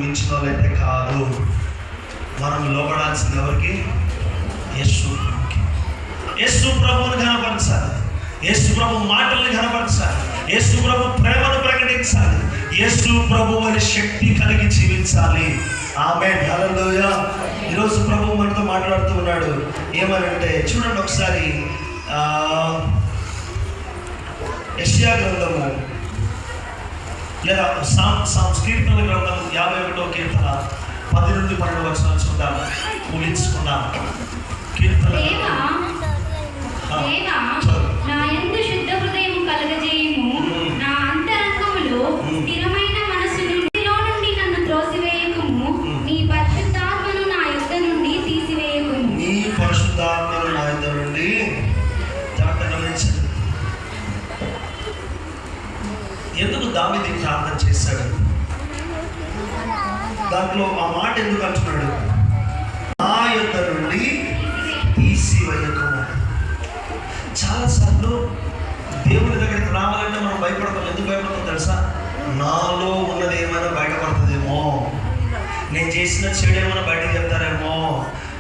ఊహించిన వాళ్ళైతే కాదు. మనం లోపడాల్సింది ఎవరికి? యేసు ప్రభుకి. యేసు ప్రభువుని కనపరచాలి, యేసు ప్రభు మాటల్ని కనపరచాలి, యేసు ప్రభు ప్రేమను ప్రకటించాలి, యేసు ప్రభు అని శక్తి కలిగి జీవించాలి. ఆమేన్, హల్లెలూయా. ఈరోజు ప్రభు మనతో మాట్లాడుతూ ఉన్నాడు. ఏమనంటే చూడండి ఒకసారి, యెషయా గ్రంథము లేదా కీర్తనల గ్రంథం 51వ కీర్తన 10 నుండి 12 వచనాలు చూద్దాం, ముగించుకుందాం. కీర్తన నా యందు శుద్ధ హృదయం కలగజేయుము, నా అంతరంగములో స్థిరమైన మనస్సును నుండి నన్ను త్రోసివేయకుము, నీ పరిశుద్ధాత్మను నా యొద్ద నుండి తీసివేయకుము. నీ పరిశుద్ధాత్మను నా యొద్ద నుండి గమనించండి. ఎందుకు దావీదు ప్రార్థన చేశాడు? దాంట్లో ఆ మాట ఎందుకు అంటున్నాడు? నా యొద్ద నుండి తీసివేయకుము. చాలాసార్లు దేవుని దగ్గరికి రావాలంటే మనం భయపడతాం. ఎందుకు భయపడతాం తెలుసా? నాలో ఉన్నది ఏమైనా బయటపడుతుందేమో, నేను చేసిన చెడు ఏమైనా బయటకు చెప్తారేమో,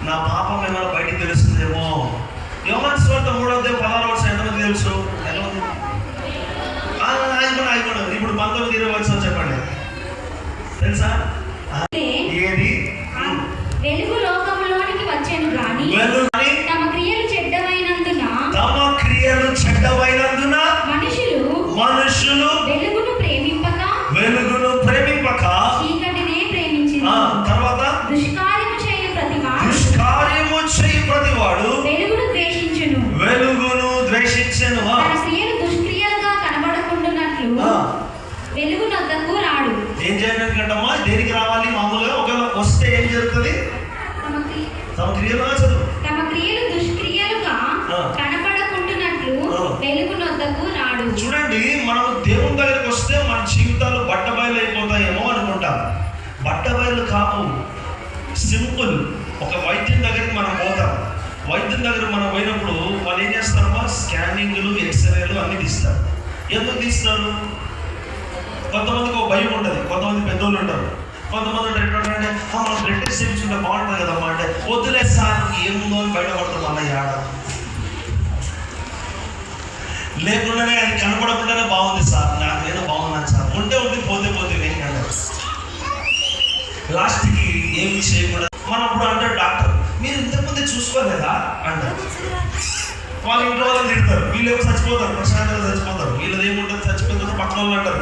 నా పాపం ఏమైనా బయటకు తెలుస్తుందేమో. యోహాను సువార్త 3:16 ఎంతమంది తెలుసు? అయిపోయి ఇప్పుడు 19-20 చెప్పండి, తెలుసా? ఏది? వెలుగు లోకములోనికి వచ్చెను గాని తమ క్రియలు చెడ్డవైనందున మనుషులు వెలుగును ప్రేమింపక చీకటినే ప్రేమించిరి. తర్వాత దుష్కార్యము చేయు ప్రతివాడు వెలుగును ద్వేషించెను. తన క్రియలు దుష్క్రియలుగా కనబడకుండునట్లు వెలుగునొద్దకు రాడు. ఏం చేయడానికంటమ్మా? దేనికి రావాలి? మామూలుగా ఒకవేళ వస్తే ఏం జరుగుతుంది? తమ క్రియలు దుష్క్రియలుగా కనబడకుంటున్నట్లు వెలుగునొద్దకు రాడు. చూడండి, మనం దేవుని దగ్గరికి వస్తే మన జీవితాలు బట్టబయలు అయిపోతాయేమో అనుకుంటాం. బట్టబయలు కావు, సింపుల్. ఒక వైద్యం దగ్గరికి మనం పోతాం. వైద్యం దగ్గర మనం పోయినప్పుడు వాళ్ళు ఏం చేస్తారమ్మా? స్కానింగ్లు, ఎక్స్రేలు అన్నీ తీస్తారు. ఎందుకు తీస్తారు? కొంతమందికి ఒక భయం ఉంటుంది, కొంతమంది పెద్దోళ్ళు ఉంటారు. కొంతమంది ఏంటంటే మనం బ్లడ్ టెస్ట్ చేయించుకుంటే బాగుంటుంది కదమ్మా అంటే, వద్దులే సార్ ఏముందో అని బయటపడతాం. అన్న ఏడ లేకుండానే అది కనపడకుండానే బాగుంది సార్, నాకు ఏదో బాగున్నాను సార్, ఉంటే పోతే ఏంటంటే లాస్ట్కి ఏమి చేయకుండా మనం అప్పుడు అంటారు డాక్టర్, మీరు ఇంతకుముందే చూసుకోలేదా అంటారు. వాళ్ళ ఇంట్లో వాళ్ళని తిడతారు, వీళ్ళు ఏమో చచ్చిపోతారు, ప్రశాంతంగా చచ్చిపోతారు. వీళ్ళది ఏముంటుంది, చచ్చిపోతారు. పక్కన వాళ్ళు అంటారు